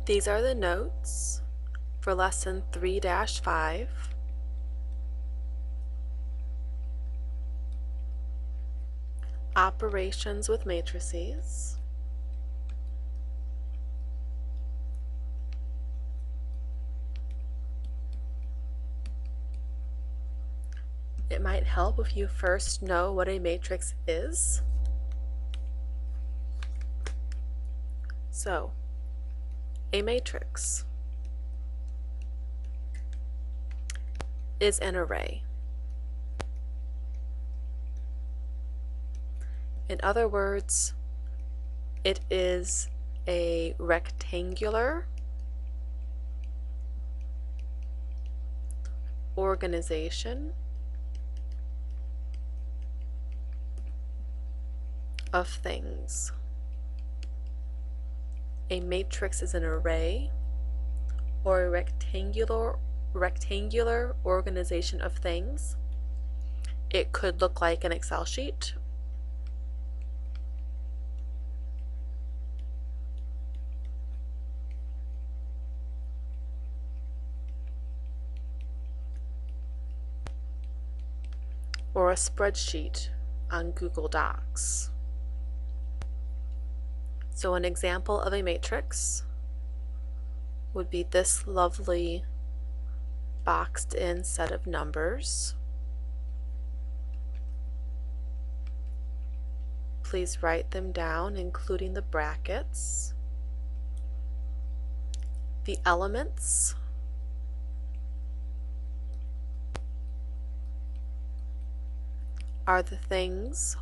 These are the notes for lesson 3-5. Operations with matrices. It might help if you first know what a matrix is. So, a matrix is an array. In other words, it is a rectangular organization of things. A matrix is an array or a rectangular organization of things. It could look like an Excel sheet, or a spreadsheet on Google Docs. So an example of a matrix would be this lovely boxed in set of numbers. Please write them down, including the brackets. The elements are the things,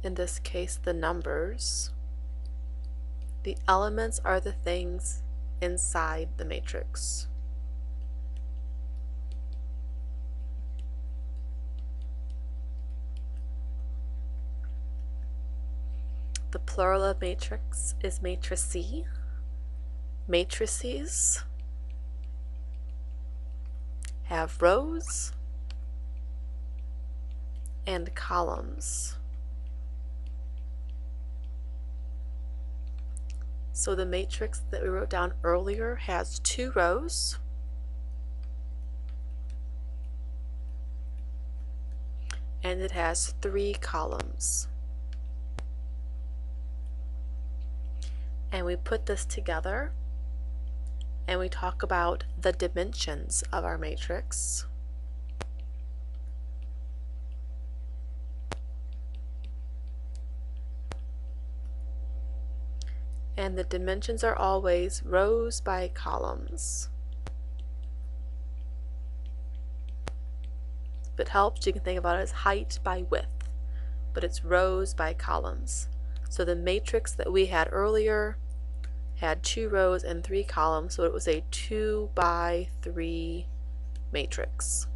in this case the numbers. The elements are the things inside the matrix. The plural of matrix is matrice. Matrices have rows and columns. So the matrix that we wrote down earlier has 2 rows and it has 3 columns. And we put this together and we talk about the dimensions of our matrix. And the dimensions are always rows by columns. If it helps, you can think about it as height by width, but it's rows by columns. So the matrix that we had earlier had 2 rows and 3 columns, so it was a 2 by 3 matrix.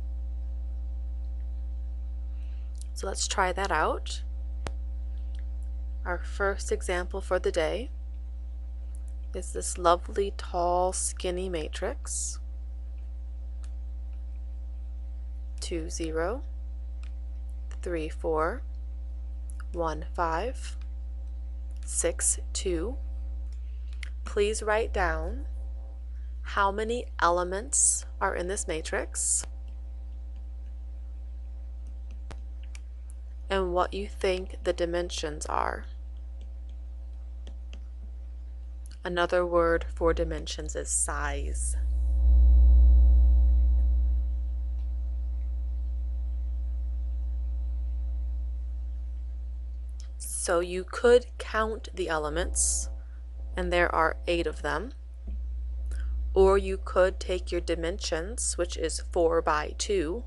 So let's try that out. Our first example for the day is this lovely tall skinny matrix. 2 0 3 4 1 5 6 2. Please write down how many elements are in this matrix and what you think the dimensions are. Another word for dimensions is size. So you could count the elements, and there are 8 of them. Or you could take your dimensions, which is 4 by 2,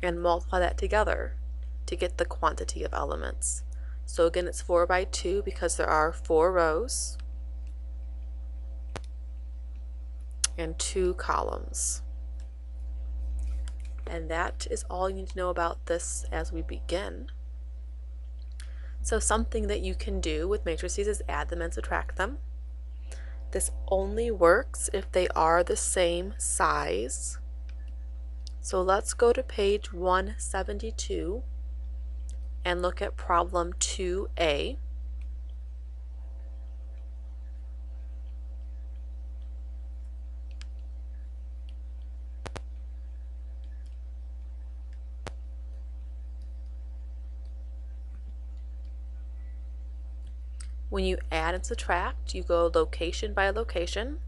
and multiply that together to get the quantity of elements. So again, it's 4 by 2 because there are 4 rows and 2 columns. And that is all you need to know about this as we begin. So something that you can do with matrices is add them and subtract them. This only works if they are the same size. So let's go to page 172 and look at problem 2a. When you add and subtract, you go location by location.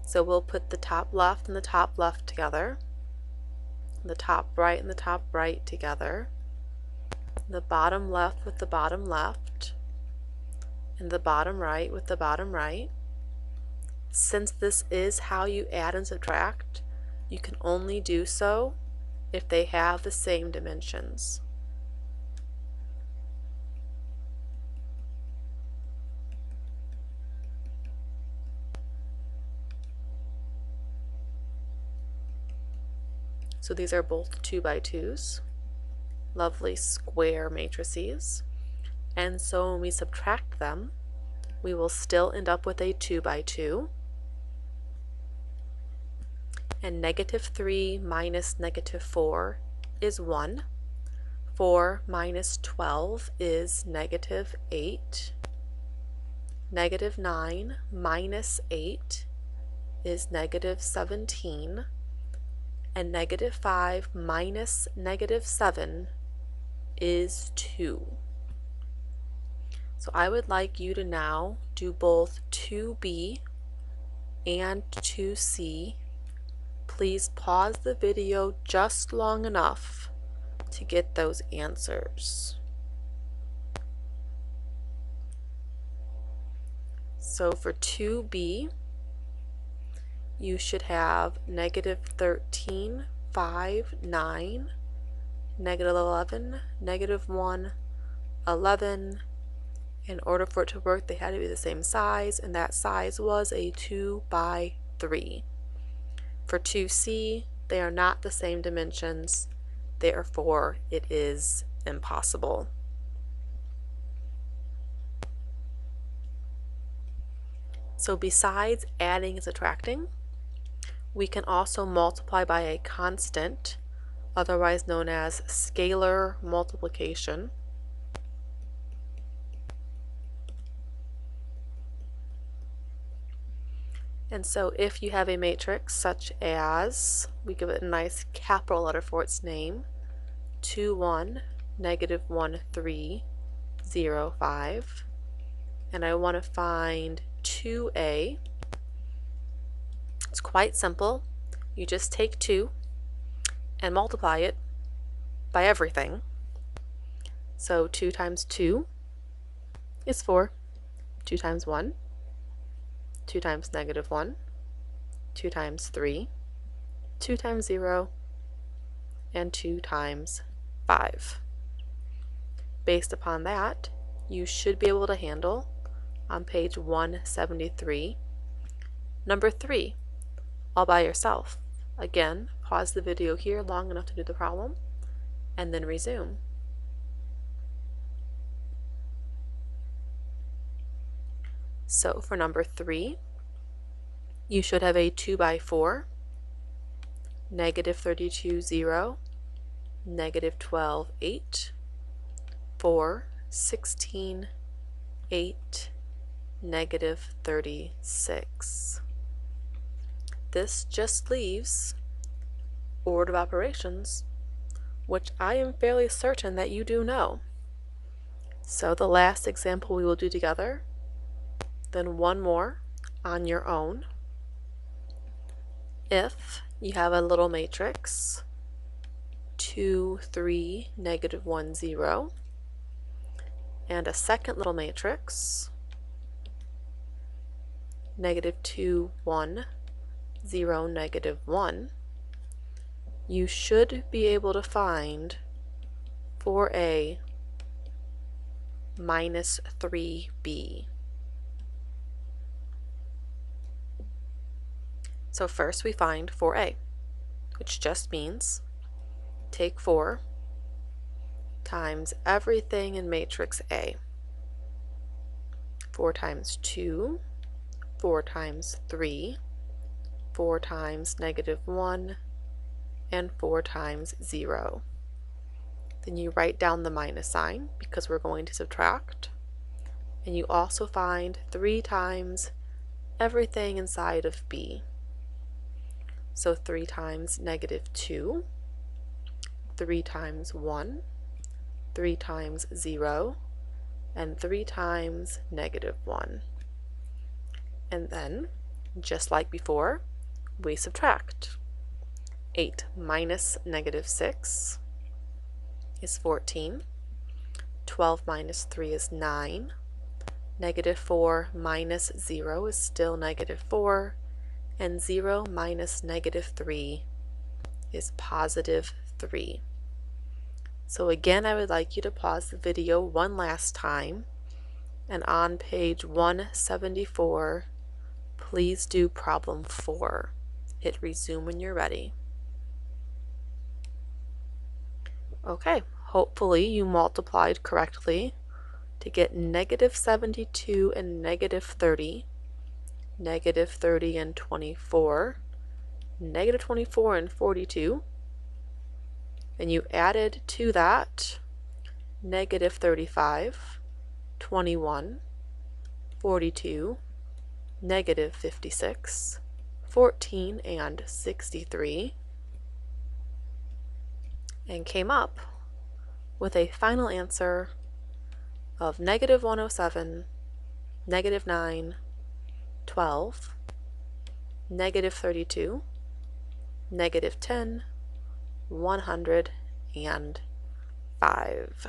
So we'll put the top left and the top left together, the top right and the top right together, the bottom left with the bottom left, and the bottom right with the bottom right. Since this is how you add and subtract, you can only do so if they have the same dimensions. So these are both 2 by 2s, lovely square matrices. And so when we subtract them, we will still end up with a 2 by 2. And -3 minus -4 is 1. 4 minus 12 is -8. -9 minus 8 is -17. And -5 minus -7 is 2. So I would like you to now do both 2b and 2c. Please pause the video just long enough to get those answers. So for 2b, you should have -13, 5, 9, -11, -1, 11. In order for it to work, they had to be the same size, and that size was a 2 by 3. For 2c, they are not the same dimensions, therefore it is impossible. So besides adding and subtracting, we can also multiply by a constant, otherwise known as scalar multiplication. And so if you have a matrix such as, we give it a nice capital letter for its name, 2, 1, -1, 3, 0, 5, and I want to find 2a, it's quite simple. You just take 2 and multiply it by everything. So 2 times 2 is 4, 2 times 1, 2 times -1, 2 times 3, 2 times 0, and 2 times 5. Based upon that, you should be able to handle, on page 173, number 3, all by yourself. Again, pause the video here long enough to do the problem, and then resume. So for number 3, you should have a 2 by 4, -32, 0, -12, 8, 4, 16, 8, -36. This just leaves order of operations, which I am fairly certain that you do know. So the last example we will do together, then one more on your own. If you have a little matrix, 2, 3, -1, 0, and a second little matrix, -2, 1, 0, -1, you should be able to find 4a minus 3b. So first we find 4a, which just means take 4 times everything in matrix A. 4 times 2, 4 times 3, 4 times -1, and 4 times 0. Then you write down the minus sign because we're going to subtract. And you also find 3 times everything inside of b. So 3 times -2, 3 times 1, 3 times 0, and 3 times -1. And then, just like before, we subtract. 8 minus -6 is 14. 12 minus 3 is 9. -4 minus 0 is still -4. And 0 minus -3 is +3. So again, I would like you to pause the video one last time, and on page 174, please do problem 4. Hit resume when you're ready. Okay, hopefully you multiplied correctly to get -72 and -30, -30 and 24, -24 and 42. Then you added to that -35, 21, 42, -56, 14, and 63, and came up with a final answer of -107, -9, 12, -32, -10, 105.